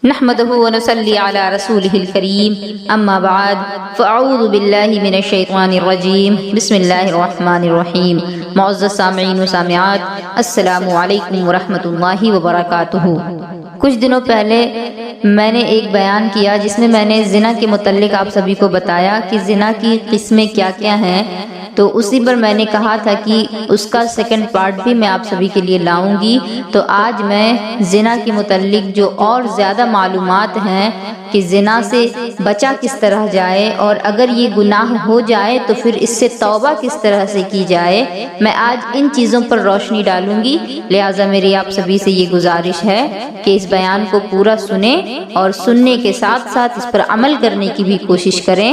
نحمده ونصلي على رسوله الكريم اما بعد فاعوذ باللہ من الشیطان الرجیم بسم اللہ الرحمن الرحیم۔ معزز سامعین و سامعات، السلام علیکم ورحمۃ اللہ وبرکاتہ۔ کچھ دنوں پہلے میں نے ایک بیان کیا جس میں میں نے زنا کے متعلق آپ سبھی کو بتایا کہ زنا کی قسمیں کیا کیا ہیں، تو اسی پر میں نے کہا تھا کہ اس کا سیکنڈ پارٹ بھی میں آپ سبھی کے لیے لاؤں گی۔ تو آج میں زنا کے متعلق جو اور زیادہ معلومات ہیں کہ زنا سے بچا کس طرح جائے اور اگر یہ گناہ ہو جائے تو پھر اس سے توبہ کس طرح سے کی جائے، میں آج ان چیزوں پر روشنی ڈالوں گی۔ لہٰذا میری آپ سبھی سے یہ گزارش ہے کہ اس بیان کو پورا سنیں اور سننے کے ساتھ ساتھ اس پر عمل کرنے کی بھی کوشش کریں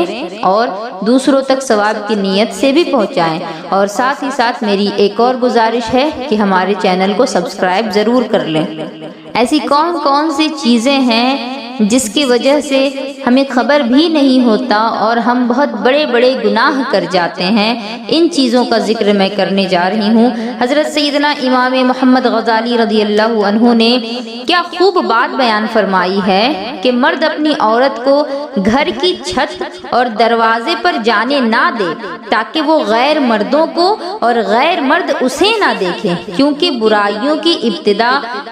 اور دوسروں تک ثواب کی نیت سے بھی پہنچائیں۔ اور ساتھ ہی ساتھ میری ایک اور گزارش ہے کہ ہمارے چینل کو سبسکرائب ضرور کر لیں۔ ایسی کون کون سی چیزیں ہیں جس کی وجہ سے ہمیں خبر بھی نہیں ہوتا اور ہم بہت بڑے بڑے گناہ کر جاتے ہیں، ان چیزوں کا ذکر میں کرنے جا رہی ہوں۔ حضرت سیدنا امام محمد غزالی رضی اللہ عنہ نے کیا خوب بات بیان فرمائی ہے کہ مرد اپنی عورت کو گھر کی چھت اور دروازے پر جانے نہ دے تاکہ وہ غیر مردوں کو اور غیر مرد اسے نہ دیکھیں، کیونکہ برائیوں کی ابتدا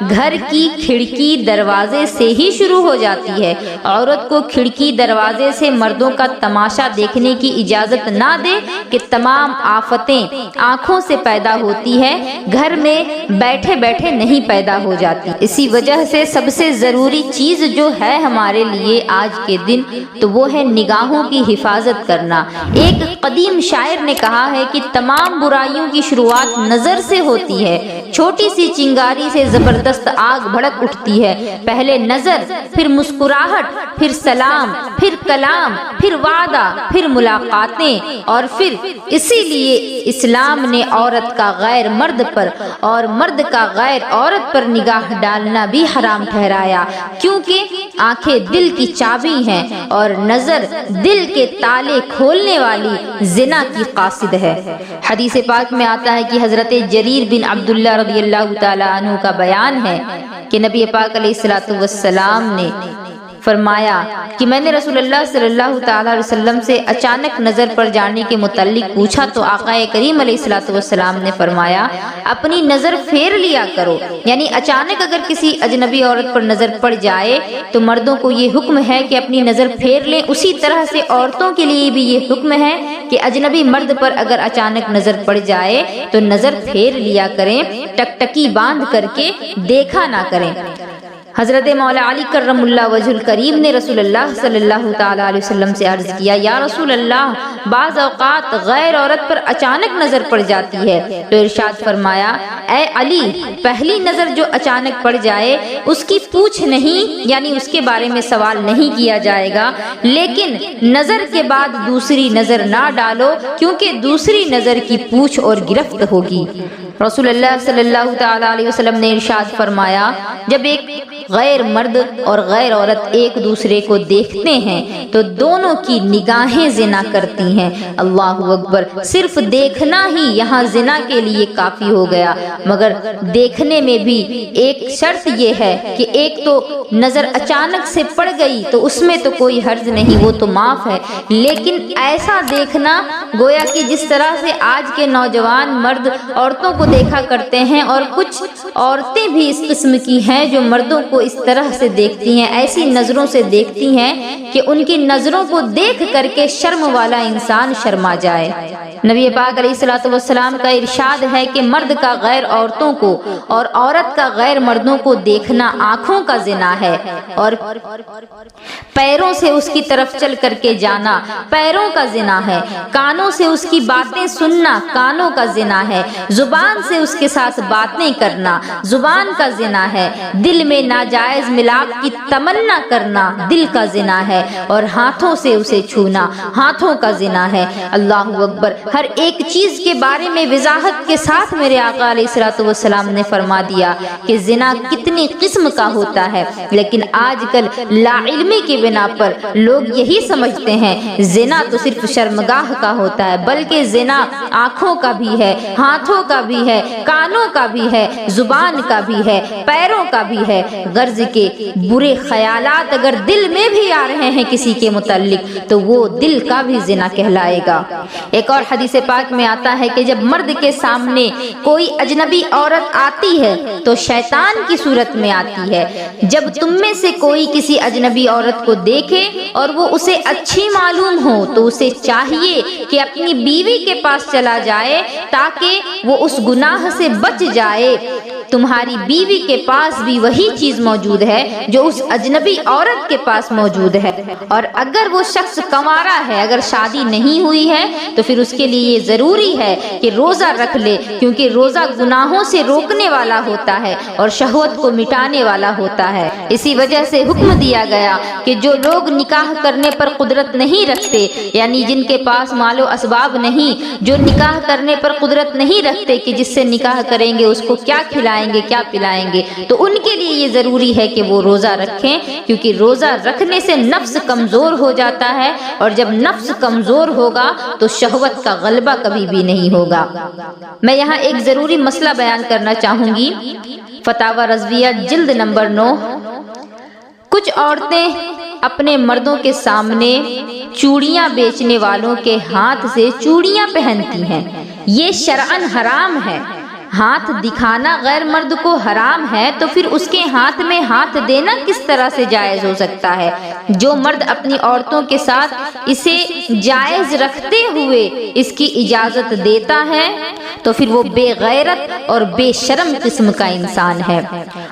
گھر کی کھڑکی دروازے سے ہی شروع ہو جاتی ہے۔ عورت کو کھڑکی دروازے سے مردوں کا تماشا دیکھنے کی اجازت نہ دے کہ تمام آفتیں آنکھوں سے پیدا ہوتی ہے، گھر میں بیٹھے بیٹھے نہیں پیدا ہو جاتی۔ اسی وجہ سے سب سے ضروری چیز جو ہے ہمارے لیے آج کے دن تو وہ ہے نگاہوں کی حفاظت کرنا۔ ایک قدیم شاعر نے کہا ہے کہ تمام برائیوں کی شروعات نظر سے ہوتی ہے، چھوٹی سی چنگاری سے زبردست آگ بھڑک اٹھتی ہے۔ پہلے نظر، پھر مسکراہٹ، پھر سلام، پھر کلام، پھر وعدہ، پھر ملاقاتیں، اور پھر اسی لیے اسلام نے عورت کا غیر مرد پر اور مرد کا غیر عورت پر نگاہ ڈالنا بھی حرام ٹھہرایا، کیونکہ آنکھیں دل کی چابی ہیں اور نظر دل کے تالے کھولنے والی زنا کی قاصد ہے۔ حدیث پاک میں آتا ہے کہ حضرت جریر بن عبداللہ رضی اللہ تعالی عنہ کا بیان ہے کہ نبی پاک علیہ السلام نے فرمایا کہ میں نے رسول اللہ صلی اللہ تعالی علیہ وسلم سے اچانک نظر پڑ جانے کے متعلق پوچھا تو آقا کریم علیہ السلام نے فرمایا اپنی نظر پھیر لیا کرو، یعنی اچانک اگر کسی اجنبی عورت پر نظر پڑ جائے تو مردوں کو یہ حکم ہے کہ اپنی نظر پھیر لیں، اسی طرح سے عورتوں کے لیے بھی یہ حکم ہے کہ اجنبی مرد پر اگر اچانک نظر پڑ جائے تو نظر پھیر لیا کریں، ٹکٹکی باندھ کر کے دیکھا نہ کریں۔ حضرت مولا علی کرم اللہ وجہ الکریم نے رسول اللہ صلی اللہ تعالی علیہ وسلم سے عرض کیا، یا رسول اللہ، بعض اوقات غیر عورت پر اچانک نظر پڑ جاتی ہے، تو ارشاد فرمایا اے علی، پہلی نظر جو اچانک پڑ جائے اس کی پوچھ نہیں، یعنی اس کے بارے میں سوال نہیں کیا جائے گا، لیکن نظر کے بعد دوسری نظر نہ ڈالو، کیونکہ دوسری نظر کی پوچھ اور گرفت ہوگی۔ رسول اللہ صلی اللہ تعالی علیہ وسلم نے ارشاد فرمایا جب ایک غیر مرد اور غیر عورت ایک دوسرے کو دیکھتے ہیں تو دونوں کی نگاہیں زنا کرتی ہیں۔ اللہ اکبر! صرف دیکھنا ہی یہاں زنا کے لیے کافی ہو گیا، مگر دیکھنے میں بھی ایک شرط یہ ہے کہ ایک تو نظر اچانک سے پڑ گئی تو اس میں تو کوئی حرج نہیں، وہ تو معاف ہے، لیکن ایسا دیکھنا گویا کہ جس طرح سے آج کے نوجوان مرد عورتوں کو دیکھا کرتے ہیں، اور کچھ عورتیں بھی اس قسم کی ہیں جو مردوں کو اس طرح سے دیکھتی ہیں، ایسی نظروں سے دیکھتی ہیں کہ ان کی نظروں کو دیکھ کر کے شرم والا انسان شرما جائے۔ نبی پاک علیہ السلام کا ارشاد ہے کہ مرد کا غیر عورتوں کو اور عورت کا غیر مردوں کو دیکھنا آنکھوں کا زنا ہے، اور پیروں سے اس کی طرف چل کر کے جانا پیروں کا زنا ہے، کانوں سے اس کی باتیں سننا کانوں کا زنا ہے، زبان سے اس کے ساتھ باتیں کرنا زبان کا زنا ہے، دل میں ناجائز ملاپ کی تمنا کرنا دل کا زنا ہے، اور ہاتھوں سے اسے چھونا ہاتھوں کا زنا ہے۔ اللہ اکبر! ہر ایک چیز کے بارے میں وضاحت کے ساتھ میرے آقا علیہ السلام نے فرما دیا کہ زنا کتنی قسم کا ہوتا ہے، لیکن آج کل لا علمی کی بنا پر لوگ یہی سمجھتے ہیں زنا تو صرف شرمگاہ کا ہوتا ہے، بلکہ زنا آنکھوں کا بھی ہے، ہاتھوں کا بھی ہے، کانوں کا بھی ہے، زبان کا بھی ہے، پیروں کا بھی ہے۔ غرض کے برے خیالات اگر دل میں بھی آ رہے ہیں کسی کے متعلق تو وہ دل کا بھی زنا کہلائے گا۔ ایک اور حدیث پاک میں آتا ہے کہ جب مرد کے سامنے کوئی اجنبی عورت آتی ہے تو شیطان کی صورت میں آتی ہے۔ جب تم میں سے کوئی کسی اجنبی عورت کو دیکھے اور وہ اسے اچھی معلوم ہو تو اسے چاہیے کہ اپنی بیوی کے پاس چلا جائے تاکہ وہ اس گناہ سے بچ جائے۔ تمہاری بیوی کے پاس بھی وہی چیز موجود ہے جو اس اجنبی عورت کے پاس موجود ہے، اور اگر وہ شخص کنوارا ہے، اگر شادی نہیں ہوئی ہے تو پھر اس کے لیے یہ ضروری ہے کہ روزہ رکھ لے، کیونکہ روزہ گناہوں سے روکنے والا ہوتا ہے اور شہوت کو مٹانے والا ہوتا ہے۔ اسی وجہ سے حکم دیا گیا کہ جو لوگ نکاح کرنے پر قدرت نہیں رکھتے، یعنی جن کے پاس مال و اسباب نہیں، جو نکاح کرنے پر قدرت نہیں رکھتے کہ جس سے نکاح کریں گے اس کو کیا کھلائیں گے کیا پلائیں گے، تو ان کے لیے یہ ضروری ہے کہ وہ روزہ رکھیں، کیونکہ روزہ رکھنے سے نفس کمزور ہو جاتا ہے، اور جب نفس کمزور ہوگا تو شہوت کا غلبہ کبھی بھی نہیں ہوگا۔ میں یہاں ایک ضروری مسئلہ بیان کرنا چاہوں گی۔ فتاوی رضویہ جلد نمبر 9۔ کچھ عورتیں اپنے مردوں کے سامنے چوڑیاں بیچنے والوں کے ہاتھ سے چوڑیاں پہنتی ہیں، یہ شرعاً حرام ہے۔ ہاتھ دکھانا غیر مرد کو حرام ہے تو پھر اس کے ہاتھ میں ہاتھ دینا کس طرح سے جائز ہو سکتا ہے؟ جو مرد اپنی عورتوں کے ساتھ اسے جائز رکھتے ہوئے اس کی اجازت دیتا ہے تو پھر وہ بے غیرت اور بے شرم قسم کا انسان ہے۔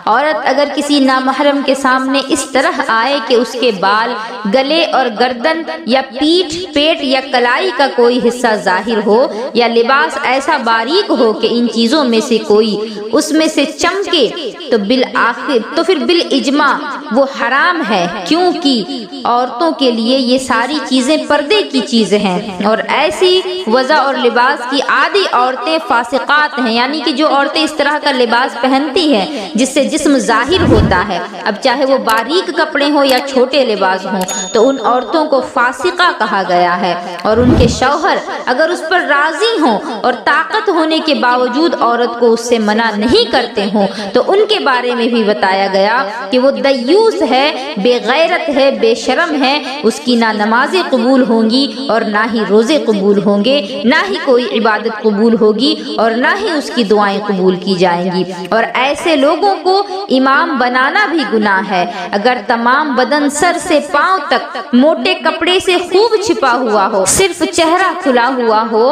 عورت اگر کسی نامحرم کے سامنے اس طرح آئے کہ اس کے بال، گلے اور گردن یا پیٹھ، پیٹ یا کلائی کا کوئی حصہ ظاہر ہو، یا لباس ایسا باریک ہو کہ ان چیزوں میں سے کوئی اس میں سے چمکے، تو پھر بالاجماع وہ حرام ہے، کیونکہ عورتوں کے لیے یہ ساری چیزیں پردے کی چیزیں ہیں، اور ایسی وضع اور لباس کی عادی عورتیں فاسقات ہیں، یعنی کہ جو عورتیں اس طرح کا لباس پہنتی ہیں جس سے جسم ظاہر ہوتا ہے، اب چاہے وہ باریک کپڑے ہوں یا چھوٹے لباس ہوں، تو ان عورتوں کو فاسقہ کہا گیا ہے۔ اور ان کے شوہر اگر اس پر راضی ہوں اور طاقت ہونے کے باوجود عورت کو اس سے منع نہیں کرتے ہوں تو ان کے بارے میں بھی بتایا گیا کہ وہ دیوس ہے، بے غیرت ہے، بے شرم ہے، اس کی نہ نمازیں قبول ہوں گی اور نہ ہی روزے قبول ہوں گے، نہ ہی کوئی عبادت قبول ہوگی اور نہ ہی اس کی دعائیں قبول کی جائیں گی۔ اور ایسے لوگوں کو امام بنانا بھی گناہ ہے۔ اگر تمام بدن سر سے پاؤں تک موٹے کپڑے سے خوب چھپا ہوا ہو، صرف چہرہ کھلا ہوا ہو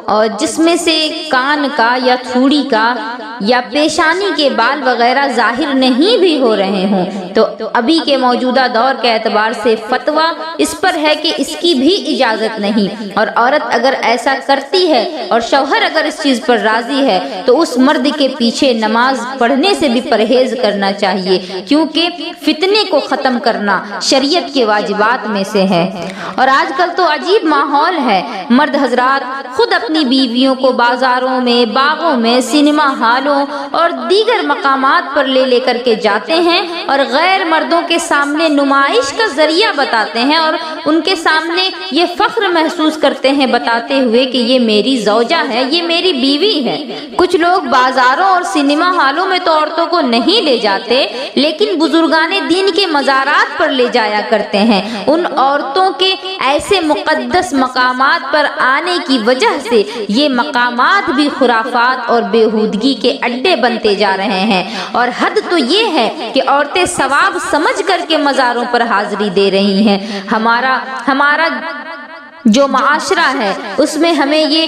اور جس میں سے کان کا یا تھوڑی کا یا پیشانی کے بال وغیرہ ظاہر نہیں بھی ہو رہے ہوں، تو ابھی کے موجودہ دور کے اعتبار سے فتویٰ اس پر ہے کہ اس کی بھی اجازت نہیں، اور عورت اگر ایسا کرتی ہے اور شوہر اگر اس چیز پر راضی ہے تو اس مرد کے پیچھے نماز پڑھنے سے بھی پرہیز کرنا چاہیے، کیونکہ فتنے کو ختم کرنا شریعت کے واجبات میں سے ہے۔ اور آج کل تو عجیب ماحول ہے، مرد حضرات خود اپنی بیویوں کو بازاروں میں، باغوں میں، سینما ہالوں اور دیگر مقامات پر لے کر کے جاتے ہیں اور غیر مردوں کے سامنے نمائش کا ذریعہ بتاتے ہیں، اور ان کے سامنے یہ فخر محسوس کرتے ہیں بتاتے ہوئے کہ یہ میری زوجہ ہے، یہ میری بیوی ہے۔ کچھ لوگ بازاروں اور سینما ہالوں میں تو عورتوں کو نہیں لے جاتے، لیکن بزرگان دین کے مزارات پر لے جایا کرتے ہیں۔ ان عورتوں کے ایسے مقدس مقامات پر آنے کی وجہ سے یہ مقامات بھی خرافات اور بےہودگی کے اڈے بنتے جا رہے ہیں، اور حد تو یہ ہے کہ عورتیں ثواب سمجھ کر کے مزاروں پر حاضری دے رہی ہیں۔ ہمارا جو معاشرہ ہے اس میں ہمیں یہ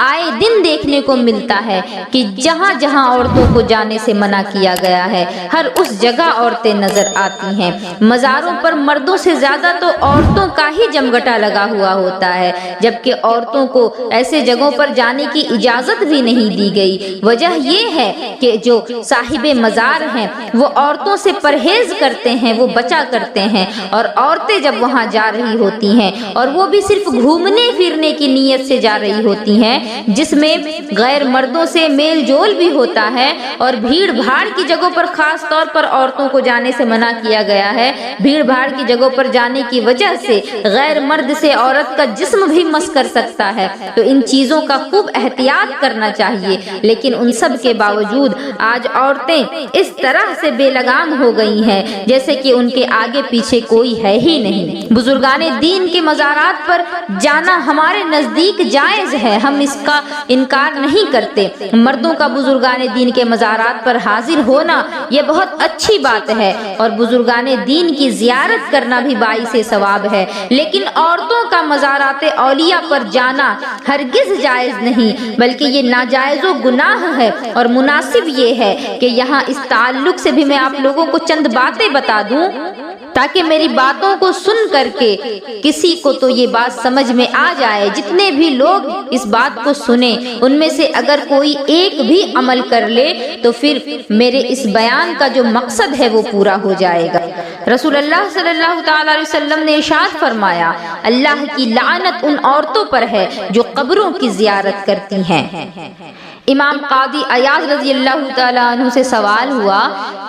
آئے دن دیکھنے کو ملتا ہے کہ جہاں جہاں عورتوں کو جانے سے منع کیا گیا ہے ہر اس جگہ عورتیں نظر آتی ہیں۔ مزاروں پر مردوں سے زیادہ تو عورتوں کا ہی جمگٹا لگا ہوا ہوتا ہے، جبکہ عورتوں کو ایسے جگہوں پر جانے کی اجازت بھی نہیں دی گئی۔ وجہ یہ ہے کہ جو صاحب مزار ہیں وہ عورتوں سے پرہیز کرتے ہیں، وہ بچا کرتے ہیں، اور عورتیں جب وہاں جا رہی ہوتی ہیں اور وہ بھی صرف گھومنے پھرنے کی نیت سے جا رہی ہوتی ہیں جس میں غیر مردوں سے میل جول بھی ہوتا ہے، اور بھیڑ بھاڑ کی جگہوں پر خاص طور پر عورتوں کو جانے سے منع کیا گیا ہے۔ بھیڑ بھاڑ کی جگہوں پر جانے کی وجہ سے غیر مرد سے عورت کا جسم بھی مس کر سکتا ہے، تو ان چیزوں کا خوب احتیاط کرنا چاہیے۔ لیکن ان سب کے باوجود آج عورتیں اس طرح سے بے لگام ہو گئی ہیں جیسے کہ ان کے آگے پیچھے کوئی ہے ہی نہیں۔ بزرگان دین کے مزارات پر جانا ہمارے نزدیک جائز ہے، ہم اس کا انکار نہیں کرتے۔ مردوں کا بزرگان دین کے مزارات پر حاضر ہونا یہ بہت اچھی بات ہے، اور بزرگان دین کی زیارت کرنا بھی باعث ثواب ہے، لیکن عورتوں کا مزارات اولیاء پر جانا ہرگز جائز نہیں، بلکہ یہ ناجائز و گناہ ہے۔ اور مناسب یہ ہے کہ یہاں اس تعلق سے بھی میں آپ لوگوں کو چند باتیں بتا دوں تاکہ میری باتوں کو سن کر کے کسی کو تو یہ بات سمجھ میں آ جائے۔ جتنے بھی لوگ اس بات کو سنیں ان میں سے اگر کوئی ایک بھی عمل کر لے تو پھر میرے اس بیان کا جو مقصد ہے وہ پورا ہو جائے گا۔ رسول اللہ صلی اللہ تعالی علیہ وسلم نے ارشاد فرمایا، اللہ کی لعنت ان عورتوں پر ہے جو قبروں کی زیارت کرتی ہیں۔ امام قاضی عیاض رضی اللہ تعالیٰ عنہ سے سوال ہوا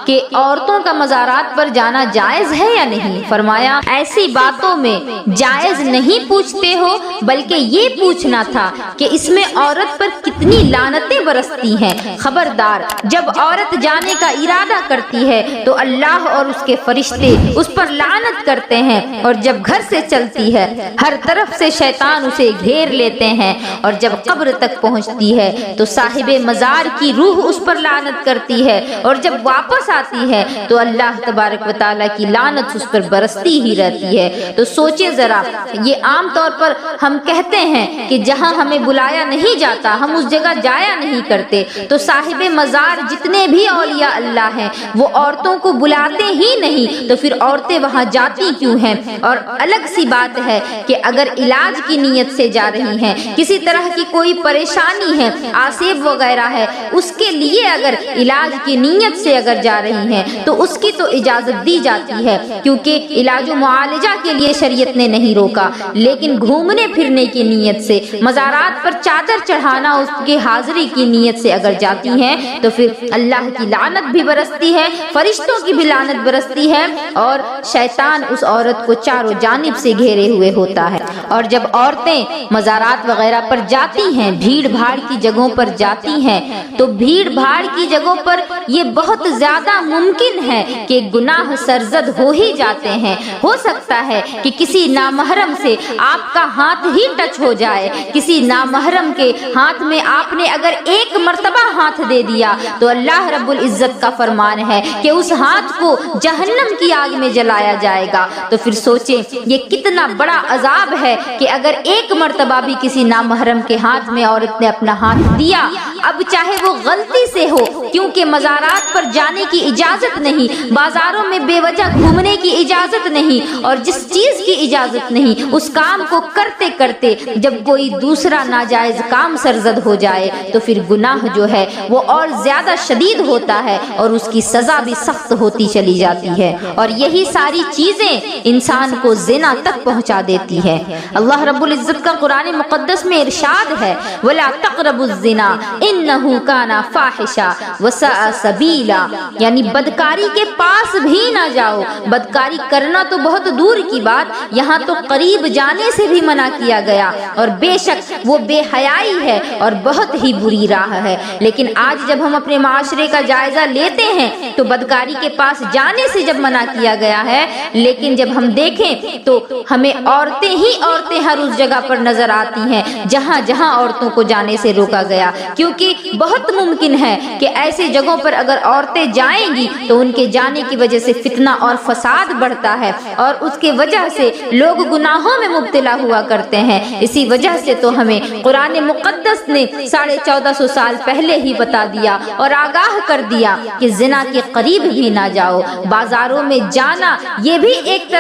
کہ عورتوں کا مزارات پر جانا جائز ہے یا نہیں؟ فرمایا، ایسی باتوں میں جائز نہیں پوچھتے ہو، بلکہ یہ پوچھنا تھا کہ اس میں عورت پر کتنی لعنتیں برستی ہیں۔ خبردار، جب عورت جانے کا ارادہ کرتی ہے تو اللہ اور اس کے فرشتے اس پر لعنت کرتے ہیں، اور جب گھر سے چلتی ہے ہر طرف سے شیطان اسے گھیر لیتے ہیں، اور جب قبر تک پہنچتی ہے تو صاحب مزار کی روح اس پر لعنت کرتی ہے، اور جب واپس آتی ہے تو اللہ تبارک و تعالیٰ کی لعنت اس پر برستی ہی رہتی ہے۔ تو سوچے ذرا، یہ عام طور پر ہم کہتے ہیں کہ جہاں ہمیں بلایا نہیں جاتا ہم اس جگہ جایا نہیں کرتے، تو صاحب مزار جتنے بھی اولیاء اللہ ہیں وہ عورتوں کو بلاتے ہی نہیں، تو پھر عورتیں وہاں جاتی کیوں ہیں؟ اور الگ سی بات ہے کہ اگر علاج کی نیت سے جا رہی ہیں، کسی طرح کی کوئی پریشانی ہے، آسیب وغیرہ ہے، اس کے لیے اگر علاج کی نیت سے اگر جا رہی ہیں تو اس کی تو اجازت دی جاتی ہے، کیونکہ علاج و معالجہ کے لیے شریعت نے نہیں روکا۔ لیکن گھومنے پھرنے کی نیت سے، مزارات پر چادر چڑھانا اس کی حاضری کی نیت سے اگر جاتی ہیں تو پھر اللہ کی لعنت بھی برستی ہے، فرشتوں کی بھی لعنت برستی ہے، اور شیطان اس عورت کو چاروں جانب سے گھیرے ہوئے ہوتا ہے۔ اور جب عورتیں مزارات وغیرہ پر جاتی ہیں، بھیڑ بھاڑ کی جگہوں پر جاتی ہیں، تو بھیڑ بھاڑ کی جگہوں پر یہ بہت زیادہ ممکن ہے کہ گناہ سرزد ہو ہی جاتے ہیں۔ ہو سکتا ہے کہ کسی نامحرم سے آپ کا ہاتھ ہی ٹچ ہو جائے، کسی نامحرم کے ہاتھ میں آپ نے اگر ایک مرتبہ ہاتھ دے دیا تو اللہ رب العزت کا فرمان ہے کہ اس ہاتھ کو جہنم کی آگ میں جلایا جائے گا۔ تو پھر سوچیں یہ کتنا بڑا عذاب ہے کہ اگر ایک مرتبہ بھی کسی نامحرم کے ہاتھ میں عورت نے اپنا ہاتھ دیا، اب چاہے وہ غلطی سے ہو، کیونکہ مزارات پر جانے کی اجازت نہیں، بازاروں میں بے وجہ گھومنے کی اجازت نہیں، اور جس چیز کی اجازت نہیں اس کام کو کرتے کرتے جب کوئی دوسرا ناجائز کام سرزد ہو جائے تو پھر گناہ جو ہے وہ اور زیادہ شدید ہوتا ہے، اور اس کی سزا بھی سخت ہوتی چلی جاتی ہے، اور یہی ساری چیزیں انسان کو زنا تک پہنچا دیتی ہے۔ اللہ رب العزت کا قرآن مقدس میں ارشاد ہے، وَلَا تَقْرَبُوا الزِّنَا إِنَّهُ كَانَ فَاحِشًا وَسَاءَ سَبِيلًا، یعنی بدکاری کے پاس بھی نہ جاؤ۔ بدکاری کرنا تو بہت دور کی بات، یہاں تو قریب جانے سے بھی منع کیا گیا، اور بے شک وہ بے حیائی ہے اور بہت ہی بری راہ ہے۔ لیکن آج جب ہم اپنے معاشرے کا جائزہ لیتے ہیں تو بدکاری کے پاس جانے سے جب منع کیا گیا ہے، لیکن جب ہم دیکھیں تو ہمیں عورتیں ہی عورتیں ہر اس جگہ پر نظر آتی ہیں جہاں جہاں عورتوں کو جانے سے روکا گیا، کیونکہ بہت ممکن ہے کہ ایسے جگہوں پر اگر عورتیں جائیں گی تو ان کے جانے کی وجہ سے فتنہ اور فساد بڑھتا ہے، اور اس کے وجہ سے لوگ گناہوں میں مبتلا ہوا کرتے ہیں۔ اسی وجہ سے تو ہمیں قرآن مقدس نے 1450 سال پہلے ہی بتا دیا اور آگاہ کر دیا کہ زنا کے قریب بھی نہ جاؤ۔ بازاروں میں جانا یہ بھی ایک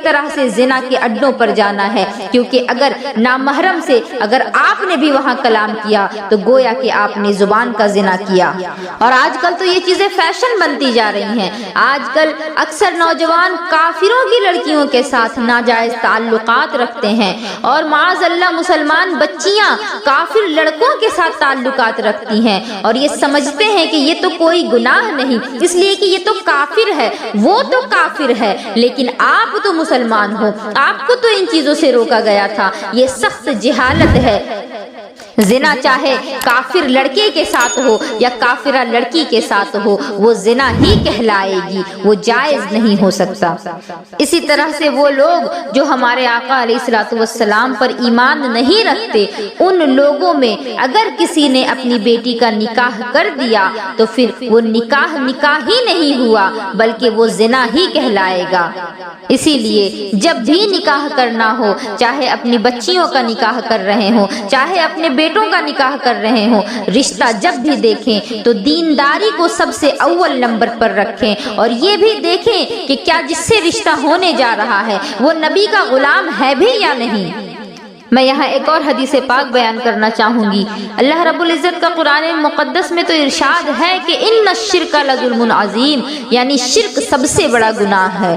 طرح سے زنا کے اڈوں پر جانا ہے، کیونکہ اگر نامحرم سے اگر آپ نے بھی وہاں کلام کیا تو گویا کہ آپ نے زبان کا زنا کیا۔ اور آج کل تو یہ چیزیں فیشن بنتی جا رہی ہیں۔ آج کل اکثر نوجوان کافروں کی لڑکیوں کے ساتھ ناجائز تعلقات رکھتے ہیں، اور معاذ اللہ مسلمان بچیاں کافر لڑکوں کے ساتھ تعلقات رکھتی ہیں، اور یہ سمجھتے ہیں کہ یہ تو کوئی گناہ نہیں، اس لیے کہ یہ تو کافر ہے، وہ تو کافر ہے، لیکن آپ تو مسلمان ہو، آپ کو تو ان چیزوں سے روکا گیا تھا۔ یہ سخت جہالت ہے۔ زنا چاہے کافر لڑکے کے ساتھ ہو یا کافرہ لڑکی کے ساتھ ہو، وہ زنا ہی کہلائے گی، وہ جائز نہیں ہو سکتا۔ اسی طرح سے وہ لوگ جو ہمارے آقا علیہ الصلوۃ والسلام پر ایمان نہیں رکھتے، ان لوگوں میں اگر کسی نے اپنی بیٹی کا نکاح کر دیا تو پھر وہ نکاح ہی نہیں ہوا، بلکہ وہ زنا ہی کہلائے گا۔ اسی لیے جب بھی نکاح کرنا ہو، چاہے اپنی بچیوں کا نکاح کر رہے ہوں، چاہے اپنے بیٹوں کا نکاح کر رہے ہوں، رشتہ جب بھی دیکھیں تو دینداری کو سب سے اول نمبر پر رکھیں، اور یہ بھی دیکھیں کہ کیا جس سے رشتہ ہونے جا رہا ہے وہ نبی کا غلام ہے بھی یا نہیں۔ میں یہاں ایک اور حدیث پاک بیان کرنا چاہوں گی۔ اللہ رب العزت کا قرآن مقدس میں تو ارشاد ہے کہ ان الشرک لظلم عظیم، یعنی شرک سب سے بڑا گناہ ہے،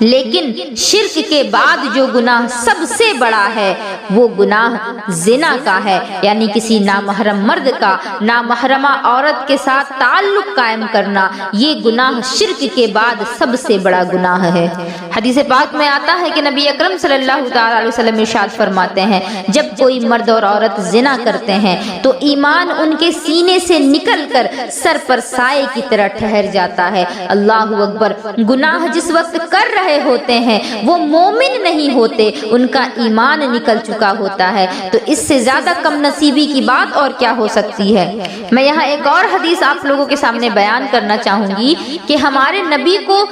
لیکن شرک کے بعد جو گناہ سب سے بڑا ہے وہ گناہ زنا کا ہے، یعنی کسی نامحرم مرد کا نامحرمہ عورت کے ساتھ تعلق قائم کرنا، یہ گناہ شرک کے بعد سب سے بڑا گناہ ہے۔ حدیث پاک میں آتا ہے کہ نبی اکرم صلی اللہ تعالی علیہ وسلم ارشاد فرماتے ہیں، جب کوئی مرد اور عورت زنا کرتے ہیں تو ایمان ان کے سینے سے نکل کر سر پر سائے کی طرح ٹھہر جاتا ہے۔ اللہ اکبر۔ گناہ جس وقت کر رہے ہوتے ہیں وہ مومن نہیں ہوتے، ان کا ایمان نکل چکا ہوتا ہے، تو اس سے زیادہ کم نصیبی کی بات اور کیا ہو سکتی ہے۔ میں یہاں ایک اور حدیث آپ لوگوں کے سامنے بیان کرنا چاہوں گی کہ ہمارے نبی کو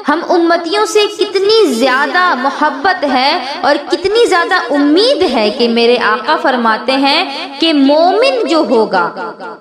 ہم امتیوں سے کتنی زیادہ محبت ہے اور کتنی زیادہ امید ہے کہ میرے آقا فرماتے ہیں کہ مومن جو ہوگا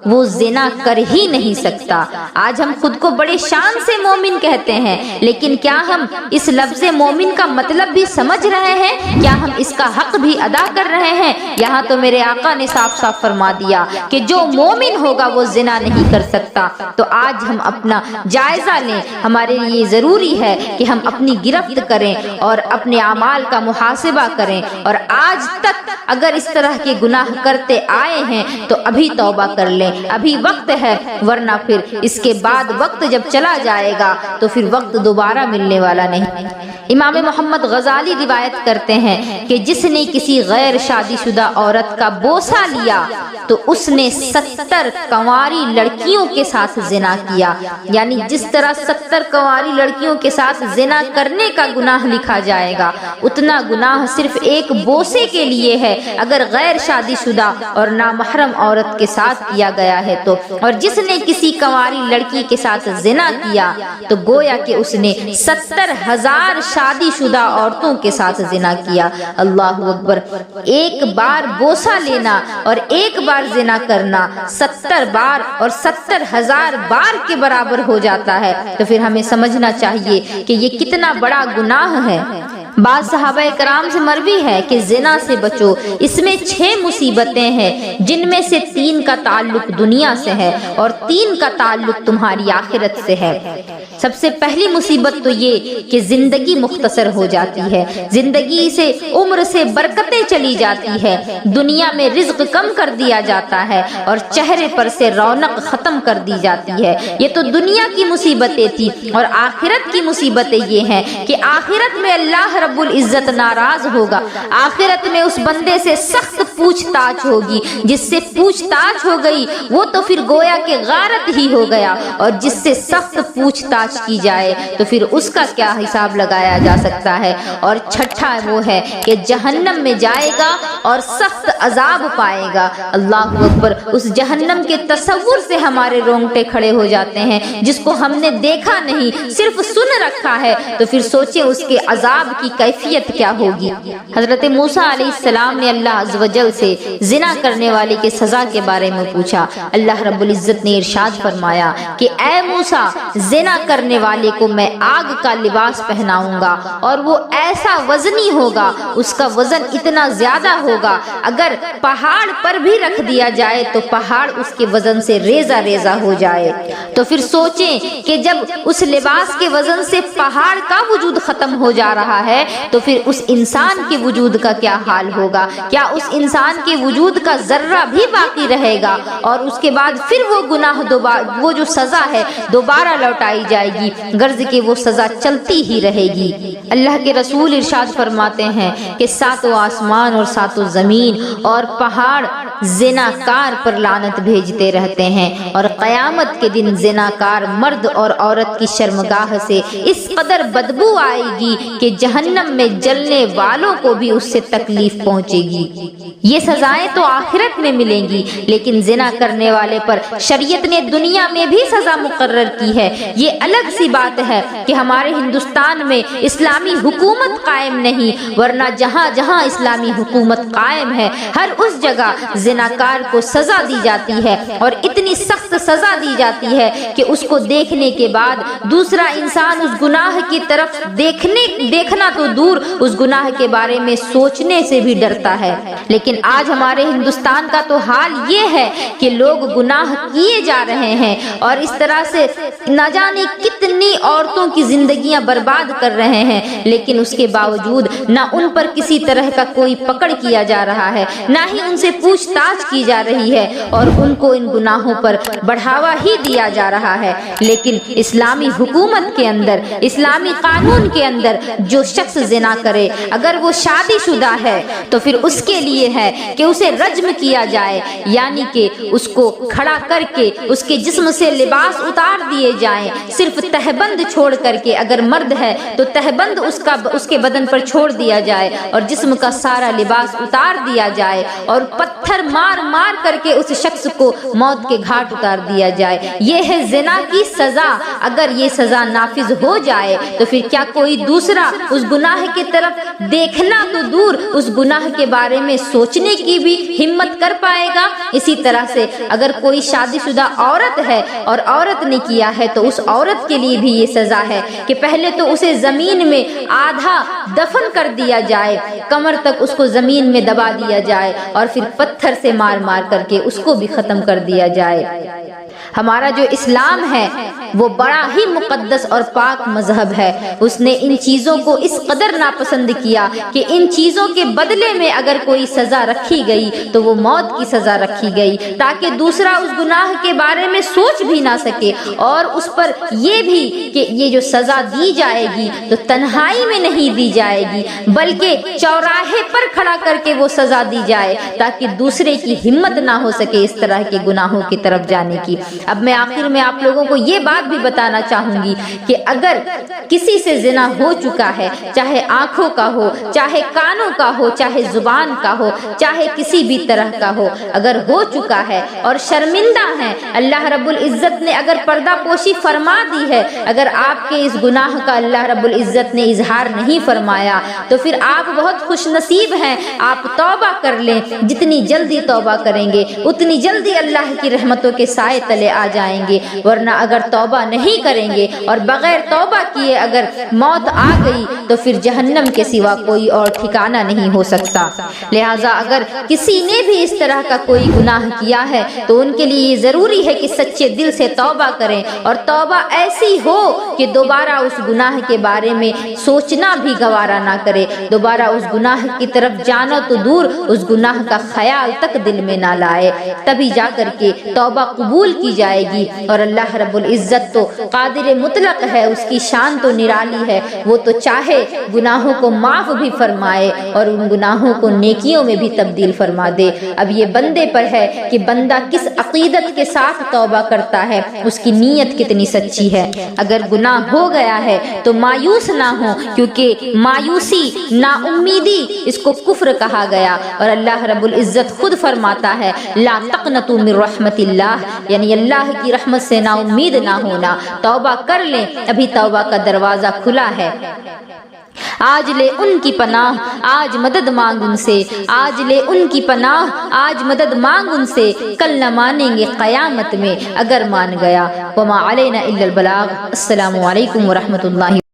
وہ زنا کر ہی نہیں سکتا۔ آج ہم خود کو بڑے شان سے مومن کہتے ہیں، لیکن کیا ہم اس لفظ مومن کا مطلب بھی سمجھ رہے ہیں؟ کیا ہم اس کا حق بھی ادا کر رہے ہیں؟ یہاں تو میرے آقا نے صاف صاف فرما دیا کہ جو مومن ہوگا وہ زنا نہیں کر سکتا۔ تو آج ہم اپنا جائزہ لیں، ہمارے لیے ضروری ہے کہ ہم اپنی گرفت کریں اور اپنے اعمال کا محاسبہ کریں، اور آج تک اگر اس طرح کے گناہ کرتے آئے ہیں تو ابھی توبہ کر لیں، ابھی وقت ہے، ورنہ پھر اس کے بعد وقت جب چلا جائے گا تو پھر وقت دوبارہ ملنے والا نہیں۔ امام محمد غزالی روایت کرتے ہیں کہ جس نے کسی غیر شادی شدہ عورت کا بوسہ لیا تو اس نے 70 کنواری لڑکیوں کے ساتھ زنا کیا، یعنی جس طرح 70 کنواری لڑکیوں کے ساتھ زنا کرنے کا گناہ لکھا جائے گا، اتنا گناہ صرف ایک بوسے کے لیے ہے اگر غیر شادی شدہ اور نامحرم عورت کے ساتھ کیا گیا ہے تو۔ اور جس نے کسی کنواری لڑکی کے ساتھ زنا کیا تو گویا کہ اس نے 70,000 شادی شدہ عورتوں کے ساتھ زنا کیا۔ اللہ اکبر۔ ایک بار بوسہ لینا اور ایک بار زنا کرنا 70 بار اور 70,000 بار کے برابر ہو جاتا ہے، تو پھر ہمیں سمجھنا چاہیے کہ یہ کتنا بڑا گناہ ہے۔ بعض صحابہ کرام سے مروی ہے کہ زنا سے بچو، اس میں 6 مصیبتیں ہیں، جن میں سے 3 کا تعلق دنیا سے ہے اور 3 کا تعلق تمہاری آخرت سے ہے۔ سب سے پہلی مصیبت تو یہ کہ زندگی مختصر ہو جاتی ہے، زندگی سے عمر سے برکتیں چلی جاتی ہے، دنیا میں رزق کم کر دیا جاتا ہے اور چہرے پر سے رونق ختم کر دی جاتی ہے۔ یہ تو دنیا کی مصیبتیں تھی، اور آخرت کی مصیبتیں یہ ہیں کہ آخرت میں اللہ رب العزت ناراض ہوگا، آخرت میں اس بندے سے سخت پوچھ تاچھ ہوگی، جس سے پوچھ تاچھ ہو گئی وہ تو پھر گویا کہ غارت ہی ہو گیا، اور جس سے سخت پوچھ تاچھ کی جائے تو پھر اس کا کیا حساب لگایا جا سکتا ہے۔ اور چھٹا وہ ہے کہ جہنم میں جائے گا اور سخت عذاب پائے گا۔ اللہ اکبر۔ اس جہنم کے تصور سے ہمارے رونگٹے کھڑے ہو جاتے ہیں، جس کو ہم نے دیکھا نہیں، صرف سن رکھا ہے، تو پھر سوچیں اس کے عذاب کی کیفیت کیا ہوگی۔ حضرت موسیٰ علیہ السلام نے اللہ عز و جل سے زنا کرنے والے کے سزا کے بارے میں پوچھا۔ اللہ رب العزت نے ارشاد فرمایا کہ اے موسیٰ، زنا کرنے والے کو میں آگ کا لباس پہناؤں گا اور وہ ایسا وزنی ہوگا، اس کا وزن اتنا زیادہ ہوگا اگر پہاڑ پر بھی رکھ دیا جائے تو پہاڑ اس کے وزن سے ریزہ ریزہ ہو جائے۔ تو پھر سوچیں کہ جب اس لباس کے وزن سے پہاڑ کا وجود ختم ہو جا رہا ہے تو پھر اس انسان کے وجود کا کیا حال ہوگا؟ کیا اس انسان کے وجود کا ذرہ بھی باقی رہے گا؟ اور اس کے بعد پھر وہ گناہ دوبارہ، وہ جو سزا ہے دوبارہ لوٹائی جائے گی، غرض کہ وہ سزا چلتی ہی رہے گی۔ اللہ کے رسول ارشاد فرماتے ہیں کہ ساتوں آسمان اور ساتوں زمین اور پہاڑ زناکار پر لعنت بھیجتے رہتے ہیں، اور قیامت کے دن زناکار مرد اور عورت کی شرمگاہ سے اس قدر بدبو آئے گی کہ جہنم میں جلنے والوں کو بھی اس سے تکلیف پہنچے گی۔ یہ سزائیں تو آخرت میں ملیں گی، لیکن زنا کرنے والے پر شریعت نے دنیا میں بھی سزا مقرر کی ہے۔ یہ الگ سی بات ہے کہ ہمارے ہندوستان میں اسلامی حکومت قائم نہیں، ورنہ جہاں جہاں اسلامی حکومت قائم ہے ہر اس جگہ زناکار کو سزا دی جاتی ہے، اور اتنی سخت سزا دی جاتی ہے کہ اس کو دیکھنے کے بعد دوسرا انسان اس گناہ کی طرف دیکھنا تو دور، اس گناہ کے بارے میں سوچنے سے بھی ڈرتا ہے۔ لیکن آج ہمارے ہندوستان کا تو حال یہ ہے کہ لوگ گناہ کیے جا رہے ہیں اور اس طرح سے نہ جانے کتنی عورتوں کی زندگیاں برباد کر رہے ہیں، لیکن اس کے باوجود نہ ان پر کسی طرح کا کوئی پکڑ کیا جا رہا ہے، نہ ہی ان سے پوچھ تاچھ کی جا رہی ہے، اور ان کو ان گناہوں پر بڑھاوا ہی دیا جا رہا ہے۔ لیکن اسلامی حکومت کے اندر، اسلامی قانون کے اندر جو شخص زنا کرے، اگر وہ شادی شدہ ہے تو پھر اس کے لیے ہے کہ اسے رجم کیا جائے، یعنی کہ اس کو کھڑا کر کے اس کے جسم سے لباس اتار دیے جائیں، صرف تہبند چھوڑ کر کے، اگر مرد ہے تو تہبند اس کے بدن پر چھوڑ دیا جائے اور جسم کا سارا لباس اتار دیا جائے، اور پتھر مار مار کر کے اس شخص کو موت کے گھاٹ اتار دیا جائے۔ یہ ہے زنا کی سزا۔ اگر یہ سزا نافذ ہو جائے تو پھر کیا کوئی دوسرا اس گناہ کی طرف دیکھنا تو دور، اس گناہ کے بارے میں سوچنے کی بھی ہمت کر پائے گا؟ اسی طرح سے اگر کوئی شادی شدہ عورت ہے اور عورت نے کیا ہے تو اس عورت کے لیے بھی یہ سزا ہے کہ پہلے تو اسے زمین میں آدھا دفن کر دیا جائے، کمر تک اس کو زمین میں دبا دیا جائے، اور پھر پتھر سے مار مار کر کے اس کو بھی ختم کر دیا جائے۔ ہمارا جو اسلام ہے وہ بڑا ہی مقدس اور پاک مذہب ہے۔ اس نے ان چیزوں کو اس قدر ناپسند کیا کہ ان چیزوں کے بدلے میں اگر کوئی سزا رکھی گئی تو وہ موت کی سزا رکھی گئی، تاکہ دوسرا اس گناہ کے بارے میں سوچ بھی نہ سکے، اور اس پر یہ بھی کہ یہ جو سزا دی جائے گی تو تنہائی میں نہیں دی جائے گی، بلکہ چوراہے پر کھڑا کر کے وہ سزا دی جائے، تاکہ دوسرے کی ہمت نہ ہو سکے اس طرح کے گناہوں کی طرف جانے کی۔ اب میں آخر میں آپ لوگوں کو یہ بات بھی بتانا چاہوں گی کہ اگر کسی سے زنا ہو چکا ہے، چاہے آنکھوں کا ہو، چاہے کانوں کا ہو، چاہے زبان کا ہو، چاہے کسی بھی طرح کا ہو، اگر ہو چکا ہے اور شرمندہ ہیں، اللہ رب العزت نے اگر پردہ پوشی فرما دی ہے، اگر آپ کے اس گناہ کا اللہ رب العزت نے اظہار نہیں فرمایا تو پھر آپ بہت خوش نصیب ہیں۔ آپ توبہ کر لیں، جتنی جلدی توبہ کریں گے اتنی جلدی اللہ کی رحمتوں کے سائے تلے آ جائیں گے، ورنہ اگر توبہ نہیں کریں گے اور بغیر توبہ کیے اگر موت آ گئی تو پھر جہنم کے سوا کوئی اور ٹھکانہ نہیں ہو سکتا۔ لہٰذا اگر کسی نے بھی اس طرح کا کوئی گناہ کیا ہے تو ان کے لیے یہ ضروری ہے کہ سچے دل سے توبہ کریں، اور توبہ ایسی ہو کہ دوبارہ اس گناہ کے بارے میں سوچنا بھی گوارا نہ کرے، دوبارہ اس گناہ کی طرف جانا تو دور، اس گناہ کا خیال تک دل میں نہ لائے، تبھی جا کر کے توبہ قبول کی جائے گی۔ اور اللہ رب العزت تو قادر مطلق ہے، اس کی شان تو نرالی ہے، وہ تو چاہے گناہوں کو معاف بھی فرمائے اور ان گناہوں کو نیکیوں میں بھی تبدیل فرما دے۔ اب یہ بندے پر ہے کہ بندہ کس عقیدت کے ساتھ توبہ کرتا ہے، اس کی نیت کتنی سچی ہے۔ اگر گناہ ہو گیا ہے تو مایوس نہ ہو، کیونکہ مایوسی، نا امیدی، اس کو کفر کہا گیا، اور اللہ رب العزت خود فرماتا ہے لا تقنطوا من رحمت اللہ، یعنی اللہ کی رحمت سے نا امید نہ ہونا۔ توبہ کر لیں، ابھی توبہ کا دروازہ کھلا ہے۔ آج لے ان کی پناہ، آج مدد مانگ ان سے، آج لے ان کی پناہ، آج مدد مانگ ان سے، کل نہ مانیں گے قیامت میں اگر مان گیا۔ وما علینا الا البلاغ۔ السلام علیکم ورحمۃ اللہ۔